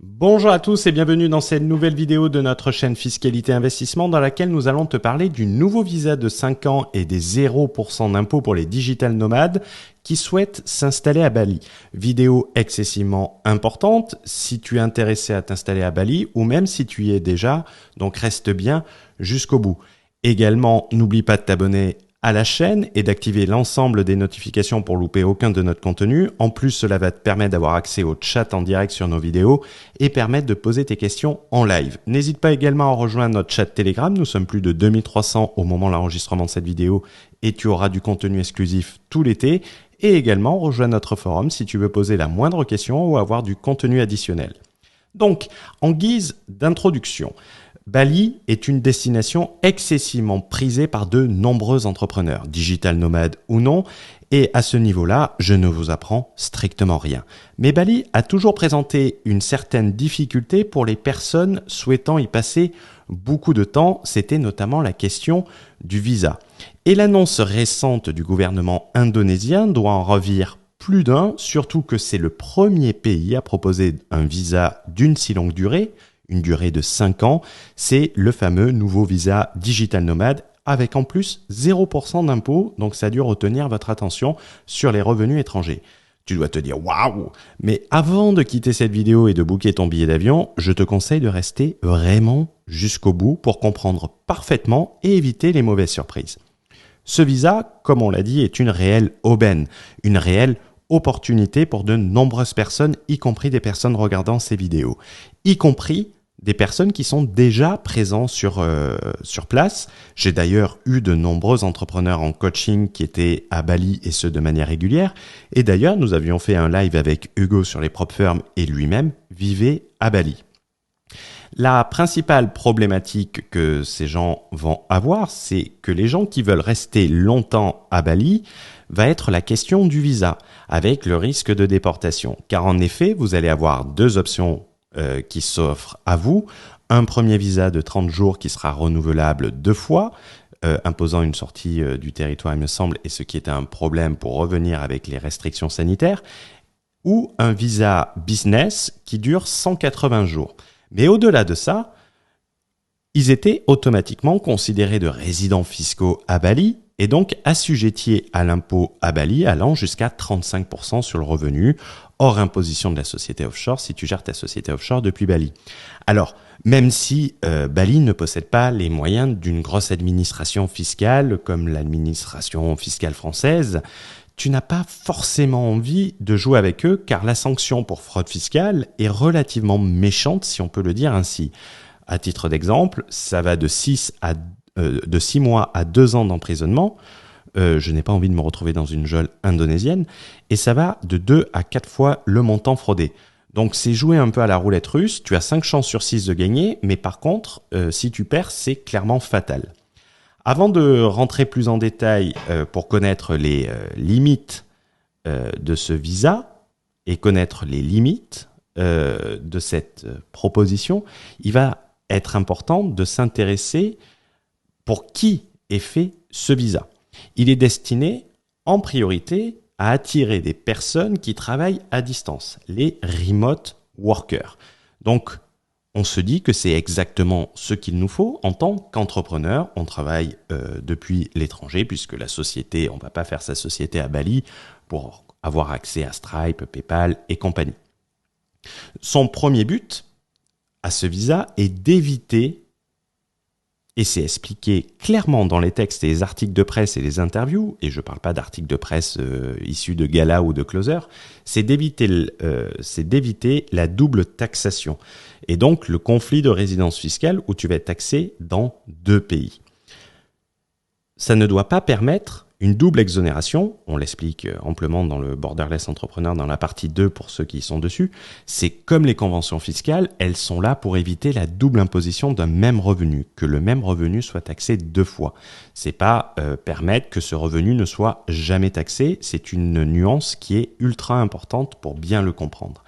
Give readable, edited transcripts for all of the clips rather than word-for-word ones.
Bonjour à tous et bienvenue dans cette nouvelle vidéo de notre chaîne Fiscalité Investissement dans laquelle nous allons te parler du nouveau visa de 5 ans et des 0% d'impôt pour les digital nomades qui souhaitent s'installer à Bali. Vidéo excessivement importante si tu es intéressé à t'installer à Bali ou même si tu y es déjà, donc reste bien jusqu'au bout. Également, n'oublie pas de t'abonner à la chaîne et d'activer l'ensemble des notifications pour louper aucun de notre contenu. En plus, cela va te permettre d'avoir accès au chat en direct sur nos vidéos et permettre de poser tes questions en live. N'hésite pas également à rejoindre notre chat Telegram. Nous sommes plus de 2300 au moment de l'enregistrement de cette vidéo et tu auras du contenu exclusif tout l'été. Et également, rejoins notre forum si tu veux poser la moindre question ou avoir du contenu additionnel. Donc, en guise d'introduction, Bali est une destination excessivement prisée par de nombreux entrepreneurs, digital nomades ou non, et à ce niveau-là, je ne vous apprends strictement rien. Mais Bali a toujours présenté une certaine difficulté pour les personnes souhaitant y passer beaucoup de temps, c'était notamment la question du visa. Et l'annonce récente du gouvernement indonésien doit en ravir plus d'un, surtout que c'est le premier pays à proposer un visa d'une si longue durée, une durée de 5 ans, c'est le fameux nouveau visa digital nomade avec en plus 0% d'impôt, donc ça a dû retenir votre attention sur les revenus étrangers. Tu dois te dire waouh! Mais avant de quitter cette vidéo et de booker ton billet d'avion, je te conseille de rester vraiment jusqu'au bout pour comprendre parfaitement et éviter les mauvaises surprises. Ce visa, comme on l'a dit, est une réelle aubaine, une réelle opportunité pour de nombreuses personnes, y compris des personnes regardant ces vidéos, y compris des personnes qui sont déjà présents sur place. J'ai d'ailleurs eu de nombreux entrepreneurs en coaching qui étaient à Bali et ce de manière régulière. Et d'ailleurs, nous avions fait un live avec Hugo sur les prop firms et lui-même vivait à Bali. La principale problématique que ces gens vont avoir, c'est que les gens qui veulent rester longtemps à Bali va être la question du visa, avec le risque de déportation. Car en effet, vous allez avoir deux options qui s'offrent à vous. Un premier visa de 30 jours qui sera renouvelable 2 fois, imposant une sortie du territoire, il me semble, et ce qui est un problème pour revenir avec les restrictions sanitaires, ou un visa business qui dure 180 jours. Mais au-delà de ça, ils étaient automatiquement considérés de résidents fiscaux à Bali et donc assujettis à l'impôt à Bali allant jusqu'à 35% sur le revenu, hors imposition de la société offshore si tu gères ta société offshore depuis Bali. Alors, même si Bali ne possède pas les moyens d'une grosse administration fiscale comme l'administration fiscale française, tu n'as pas forcément envie de jouer avec eux car la sanction pour fraude fiscale est relativement méchante si on peut le dire ainsi. À titre d'exemple, ça va de 6 mois à 2 ans d'emprisonnement. Je n'ai pas envie de me retrouver dans une geôle indonésienne. Et ça va de 2 à 4 fois le montant fraudé. Donc c'est jouer un peu à la roulette russe. Tu as 5 chances sur 6 de gagner. Mais par contre, si tu perds, c'est clairement fatal. Avant de rentrer plus en détail pour connaître les limites de ce visa et connaître les limites de cette proposition, il va être important de s'intéresser pour qui est fait ce visa. Il est destiné en priorité à attirer des personnes qui travaillent à distance, les remote workers. Donc, on se dit que c'est exactement ce qu'il nous faut en tant qu'entrepreneur. On travaille depuis l'étranger puisque la société, on ne va pas faire sa société à Bali pour avoir accès à Stripe, PayPal et compagnie. Son premier but à ce visa est d'éviter, et c'est expliqué clairement dans les textes et les articles de presse et les interviews, et je ne parle pas d'articles de presse issus de Gala ou de Closer, c'est d'éviter la double taxation, et donc le conflit de résidence fiscale où tu vas être taxé dans 2 pays. Ça ne doit pas permettre une double exonération, on l'explique amplement dans le Borderless Entrepreneur dans la partie 2 pour ceux qui sont dessus, c'est comme les conventions fiscales, elles sont là pour éviter la double imposition d'un même revenu, que le même revenu soit taxé 2 fois. C'est pas permettre que ce revenu ne soit jamais taxé, c'est une nuance qui est ultra importante pour bien le comprendre.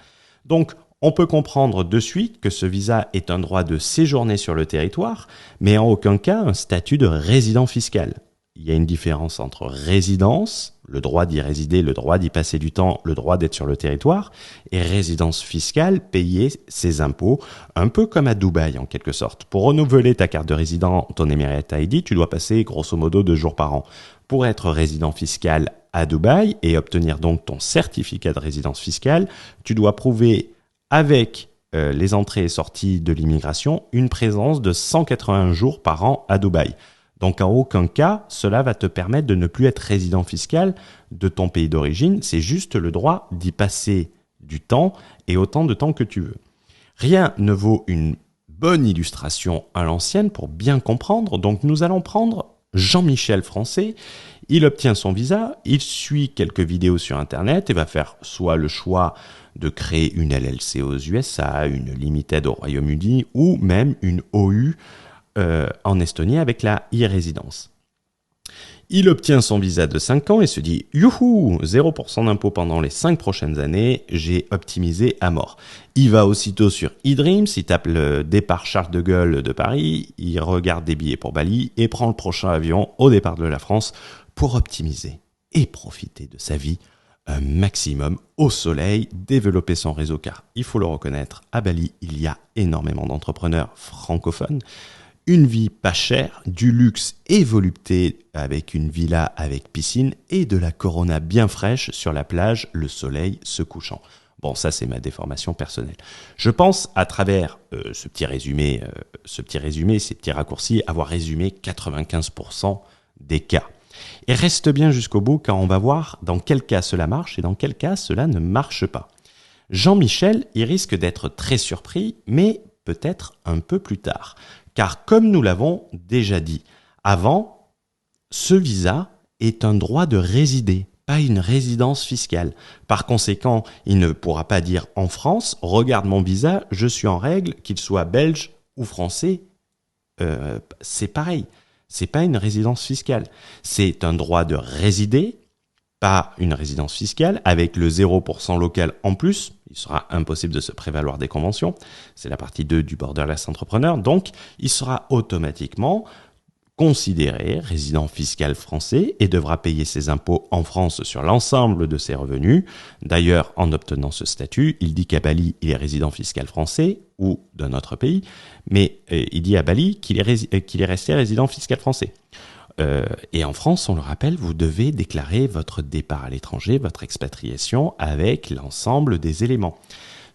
Donc, on peut comprendre de suite que ce visa est un droit de séjourner sur le territoire, mais en aucun cas un statut de résident fiscal. il y a une différence entre résidence, le droit d'y résider, le droit d'y passer du temps, le droit d'être sur le territoire, et résidence fiscale, payer ses impôts, un peu comme à Dubaï en quelque sorte. Pour renouveler ta carte de résident, ton Emirate ID, tu dois passer grosso modo 2 jours par an. Pour être résident fiscal à Dubaï et obtenir donc ton certificat de résidence fiscale, tu dois prouver avec les entrées et sorties de l'immigration une présence de 181 jours par an à Dubaï. Donc en aucun cas, cela va te permettre de ne plus être résident fiscal de ton pays d'origine, c'est juste le droit d'y passer du temps et autant de temps que tu veux. Rien ne vaut une bonne illustration à l'ancienne pour bien comprendre, donc nous allons prendre Jean-Michel Français. Il obtient son visa, il suit quelques vidéos sur Internet et va faire soit le choix de créer une LLC aux USA, une Limited au Royaume-Uni ou même une OU en Estonie avec la e-résidence. Il obtient son visa de 5 ans et se dit « Youhou, 0% d'impôt pendant les 5 prochaines années, j'ai optimisé à mort ». Il va aussitôt sur eDreams, il tape le départ Charles de Gaulle de Paris, il regarde des billets pour Bali et prend le prochain avion au départ de la France pour optimiser et profiter de sa vie un maximum au soleil, développer son réseau car, il faut le reconnaître, à Bali, il y a énormément d'entrepreneurs francophones. Une vie pas chère, du luxe et volupté avec une villa avec piscine et de la Corona bien fraîche sur la plage, le soleil se couchant. Bon, ça c'est ma déformation personnelle. Je pense à travers ce petit résumé, ces petits raccourcis, avoir résumé 95% des cas. Et reste bien jusqu'au bout car on va voir dans quel cas cela marche et dans quel cas cela ne marche pas. Jean-Michel, il risque d'être très surpris, mais peut-être un peu plus tard. Car comme nous l'avons déjà dit avant, ce visa est un droit de résider, pas une résidence fiscale. Par conséquent, il ne pourra pas dire en France, regarde mon visa, je suis en règle, qu'il soit belge ou français, c'est pareil. C'est pas une résidence fiscale. C'est un droit de résider, pas une résidence fiscale, avec le 0% local en plus. Il sera impossible de se prévaloir des conventions. C'est la partie 2 du Borderless Entrepreneur. Donc, il sera automatiquement considéré résident fiscal français et devra payer ses impôts en France sur l'ensemble de ses revenus. D'ailleurs, en obtenant ce statut, il dit qu'à Bali, il est résident fiscal français ou d'un autre pays, mais il dit à Bali qu'il est resté résident fiscal français. Et en France, on le rappelle, vous devez déclarer votre départ à l'étranger, votre expatriation avec l'ensemble des éléments.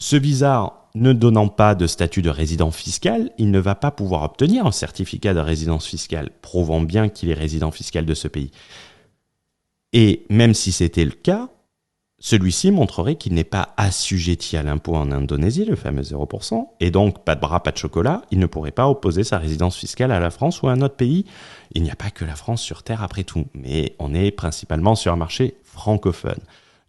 Ce visa ne donnant pas de statut de résident fiscal, il ne va pas pouvoir obtenir un certificat de résidence fiscale prouvant bien qu'il est résident fiscal de ce pays. Et même si c'était le cas, celui-ci montrerait qu'il n'est pas assujetti à l'impôt en Indonésie, le fameux 0%, et donc pas de bras, pas de chocolat, il ne pourrait pas opposer sa résidence fiscale à la France ou à un autre pays. Il n'y a pas que la France sur Terre après tout, mais on est principalement sur un marché francophone.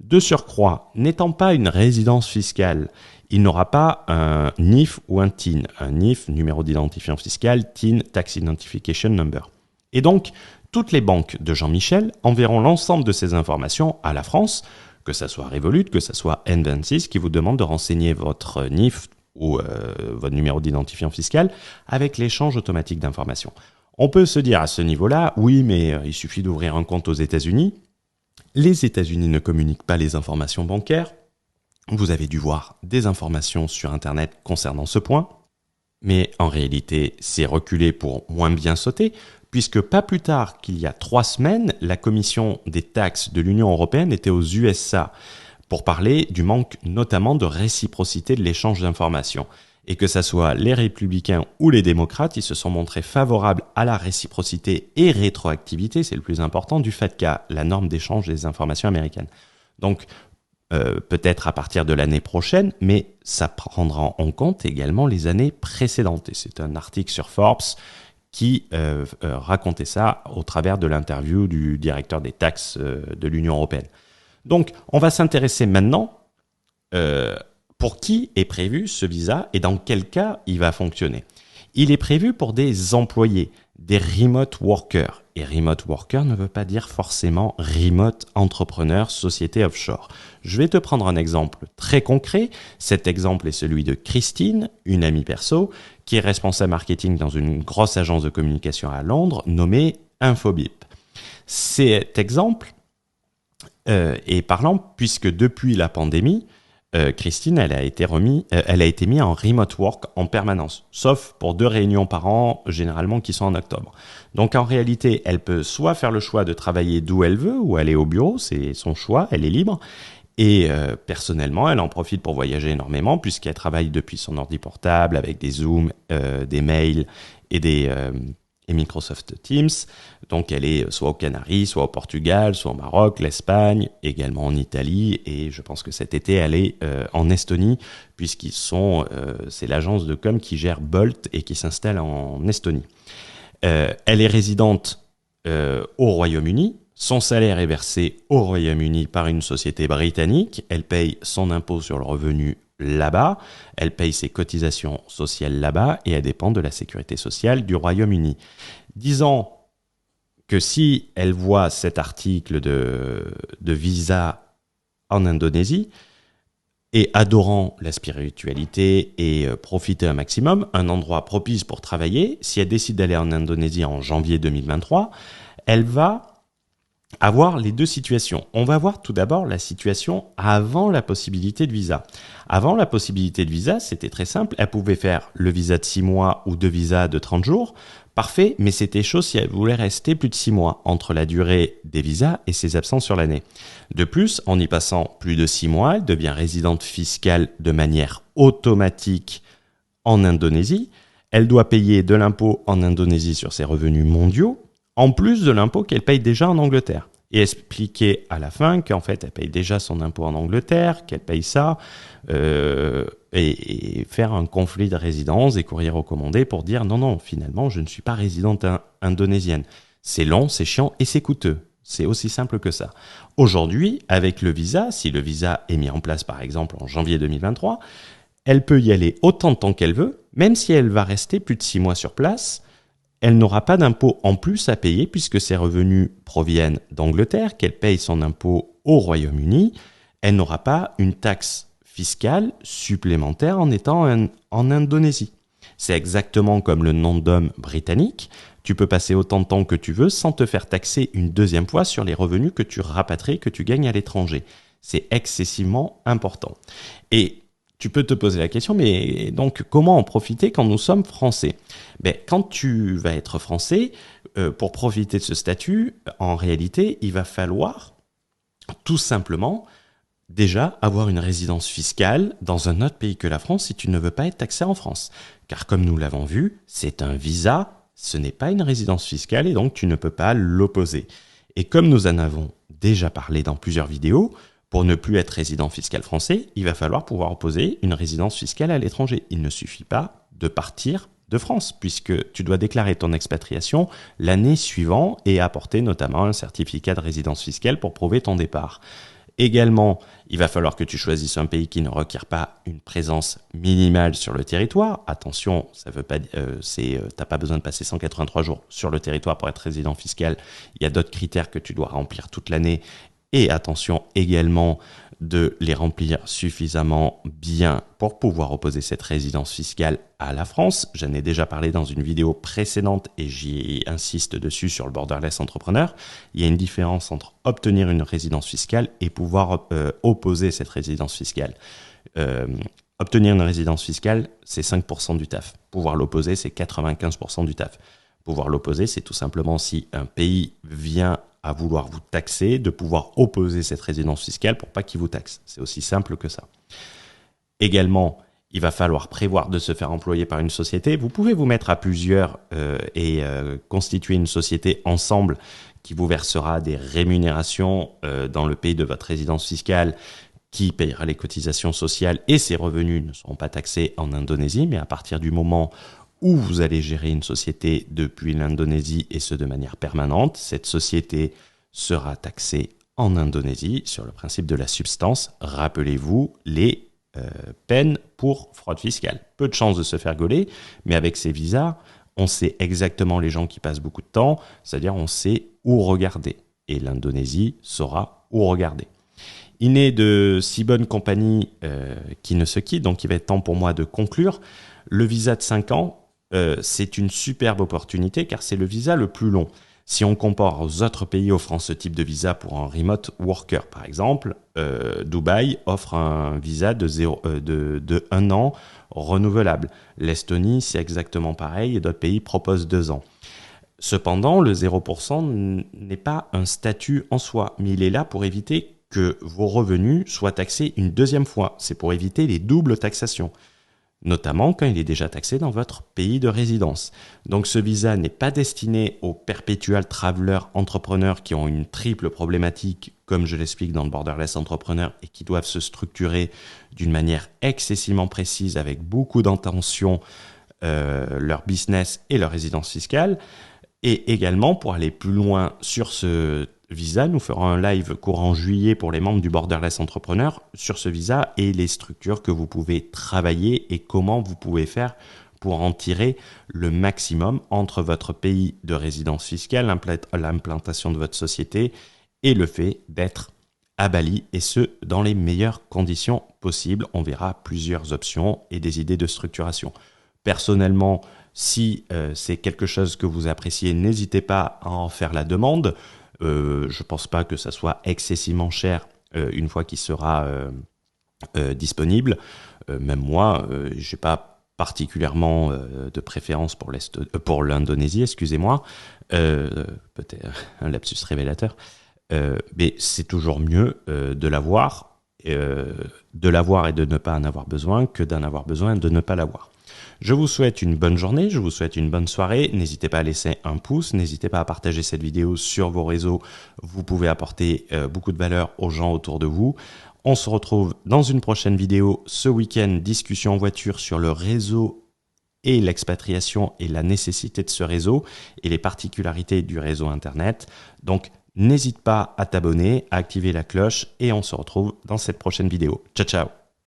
De surcroît, n'étant pas une résidence fiscale, il n'aura pas un NIF ou un TIN. Un NIF, numéro d'identifiant fiscal, TIN, Tax Identification Number. Et donc, toutes les banques de Jean-Michel enverront l'ensemble de ces informations à la France, que ce soit Revolut, que ce soit N26, qui vous demande de renseigner votre NIF ou votre numéro d'identifiant fiscal avec l'échange automatique d'informations. On peut se dire à ce niveau-là, oui, mais il suffit d'ouvrir un compte aux États-Unis. Les États-Unis ne communiquent pas les informations bancaires. Vous avez dû voir des informations sur Internet concernant ce point. Mais en réalité, c'est reculé pour moins bien sauter, puisque pas plus tard qu'il y a 3 semaines, la commission des taxes de l'Union européenne était aux USA pour parler du manque notamment de réciprocité de l'échange d'informations. Et que ce soit les républicains ou les démocrates, ils se sont montrés favorables à la réciprocité et rétroactivité, c'est le plus important, du FATCA, la norme d'échange des informations américaines. Donc, peut-être à partir de l'année prochaine, mais ça prendra en compte également les années précédentes. Et c'est un article sur Forbes qui racontait ça au travers de l'interview du directeur des taxes de l'Union européenne. Donc, on va s'intéresser maintenant pour qui est prévu ce visa et dans quel cas il va fonctionner. Il est prévu pour des employés, des remote workers. Et remote worker ne veut pas dire forcément remote entrepreneur, société offshore. Je vais te prendre un exemple très concret. Cet exemple est celui de Christine, une amie perso, qui est responsable marketing dans une grosse agence de communication à Londres nommée Infobip. Cet exemple est parlant puisque depuis la pandémie, Christine, elle a été mise en remote work en permanence, sauf pour 2 réunions par an, généralement qui sont en octobre. Donc en réalité, elle peut soit faire le choix de travailler d'où elle veut, ou aller au bureau, c'est son choix, elle est libre. Et personnellement, elle en profite pour voyager énormément, puisqu'elle travaille depuis son ordi portable, avec des Zooms, des mails et Microsoft Teams. Donc elle est soit aux Canaries, soit au Portugal, soit au Maroc, l'Espagne, également en Italie, et je pense que cet été elle est en Estonie, c'est l'agence de com qui gère Bolt et qui s'installe en Estonie. Elle est résidente au Royaume-Uni. Son salaire est versé au Royaume-Uni par une société britannique. Elle paye son impôt sur le revenu là-bas, elle paye ses cotisations sociales là-bas et elle dépend de la sécurité sociale du Royaume-Uni. Disons que si elle voit cet article de visa en Indonésie et adorant la spiritualité et profiter un maximum, un endroit propice pour travailler, si elle décide d'aller en Indonésie en janvier 2023, elle va avoir les 2 situations. On va voir tout d'abord la situation avant la possibilité de visa. Avant la possibilité de visa, c'était très simple. Elle pouvait faire le visa de 6 mois ou 2 visas de 30 jours. Parfait, mais c'était chaud si elle voulait rester plus de 6 mois entre la durée des visas et ses absences sur l'année. De plus, en y passant plus de 6 mois, elle devient résidente fiscale de manière automatique en Indonésie. Elle doit payer de l'impôt en Indonésie sur ses revenus mondiaux, en plus de l'impôt qu'elle paye déjà en Angleterre. Et expliquer à la fin qu'en fait, elle paye déjà son impôt en Angleterre, qu'elle paye ça, et faire un conflit de résidence, des courriers recommandés pour dire non, finalement, je ne suis pas résidente indonésienne. C'est long, c'est chiant et c'est coûteux. C'est aussi simple que ça. Aujourd'hui, avec le visa, si le visa est mis en place par exemple en janvier 2023, elle peut y aller autant de temps qu'elle veut, même si elle va rester plus de 6 mois sur place. Elle n'aura pas d'impôt en plus à payer puisque ses revenus proviennent d'Angleterre, qu'elle paye son impôt au Royaume-Uni. Elle n'aura pas une taxe fiscale supplémentaire en étant en Indonésie. C'est exactement comme le nom-d'homme britannique. Tu peux passer autant de temps que tu veux sans te faire taxer une 2e fois sur les revenus que tu rapatries, que tu gagnes à l'étranger. C'est excessivement important. Et tu peux te poser la question, mais donc comment en profiter quand nous sommes français ? Quand tu vas être français, pour profiter de ce statut, en réalité, il va falloir tout simplement déjà avoir une résidence fiscale dans un autre pays que la France si tu ne veux pas être taxé en France. Car comme nous l'avons vu, c'est un visa, ce n'est pas une résidence fiscale et donc tu ne peux pas l'opposer. Et comme nous en avons déjà parlé dans plusieurs vidéos, pour ne plus être résident fiscal français, il va falloir pouvoir opposer une résidence fiscale à l'étranger. Il ne suffit pas de partir de France, puisque tu dois déclarer ton expatriation l'année suivante et apporter notamment un certificat de résidence fiscale pour prouver ton départ. Également, il va falloir que tu choisisses un pays qui ne requiert pas une présence minimale sur le territoire. Attention, ça veut pas, t'as pas besoin de passer 183 jours sur le territoire pour être résident fiscal. Il y a d'autres critères que tu dois remplir toute l'année. Et attention également de les remplir suffisamment bien pour pouvoir opposer cette résidence fiscale à la France. J'en ai déjà parlé dans une vidéo précédente et j'y insiste dessus sur le Borderless Entrepreneur. Il y a une différence entre obtenir une résidence fiscale et pouvoir opposer cette résidence fiscale. Obtenir une résidence fiscale, c'est 5% du taf. Pouvoir l'opposer, c'est 95% du taf. Pouvoir l'opposer, c'est tout simplement si un pays vient à vouloir vous taxer, de pouvoir opposer cette résidence fiscale pour pas qu'il vous taxe. C'est aussi simple que ça. Également, il va falloir prévoir de se faire employer par une société. Vous pouvez vous mettre à plusieurs et constituer une société ensemble qui vous versera des rémunérations dans le pays de votre résidence fiscale, qui payera les cotisations sociales et ses revenus ne seront pas taxés en Indonésie, mais à partir du moment où vous allez gérer une société depuis l'Indonésie et ce de manière permanente, cette société sera taxée en Indonésie sur le principe de la substance. Rappelez-vous les peines pour fraude fiscale. Peu de chances de se faire gauler, mais avec ces visas, on sait exactement les gens qui passent beaucoup de temps, c'est-à-dire on sait où regarder. Et l'Indonésie saura où regarder. Il n'est de si bonne compagnie qui ne se quitte, donc il va être temps pour moi de conclure. Le visa de 5 ans, c'est une superbe opportunité car c'est le visa le plus long. Si on compare aux autres pays offrant ce type de visa pour un remote worker, par exemple, Dubaï offre un visa de 1 an renouvelable. L'Estonie, c'est exactement pareil et d'autres pays proposent 2 ans. Cependant, le 0% n'est pas un statut en soi, mais il est là pour éviter que vos revenus soient taxés une deuxième fois. C'est pour éviter les doubles taxations, notamment quand il est déjà taxé dans votre pays de résidence. Donc ce visa n'est pas destiné aux perpetual traveler entrepreneurs qui ont une triple problématique, comme je l'explique dans le Borderless Entrepreneur, et qui doivent se structurer d'une manière excessivement précise avec beaucoup d'intention leur business et leur résidence fiscale. Et également, pour aller plus loin sur ce visa, nous ferons un live courant juillet pour les membres du Borderless Entrepreneur sur ce visa et les structures que vous pouvez travailler et comment vous pouvez faire pour en tirer le maximum entre votre pays de résidence fiscale, l'implantation de votre société et le fait d'être à Bali, et ce, dans les meilleures conditions possibles. On verra plusieurs options et des idées de structuration. Personnellement, si c'est quelque chose que vous appréciez, n'hésitez pas à en faire la demande. Je ne pense pas que ça soit excessivement cher une fois qu'il sera disponible. Même moi, je n'ai pas particulièrement de préférence pour l'Indonésie, excusez-moi. Peut-être un lapsus révélateur. Mais c'est toujours mieux de l'avoir et de ne pas en avoir besoin que d'en avoir besoin et de ne pas l'avoir. Je vous souhaite une bonne journée, je vous souhaite une bonne soirée. N'hésitez pas à laisser un pouce, n'hésitez pas à partager cette vidéo sur vos réseaux. Vous pouvez apporter beaucoup de valeur aux gens autour de vous. On se retrouve dans une prochaine vidéo ce week-end, discussion en voiture sur le réseau et l'expatriation et la nécessité de ce réseau et les particularités du réseau Internet. Donc, n'hésite pas à t'abonner, à activer la cloche et on se retrouve dans cette prochaine vidéo. Ciao, ciao!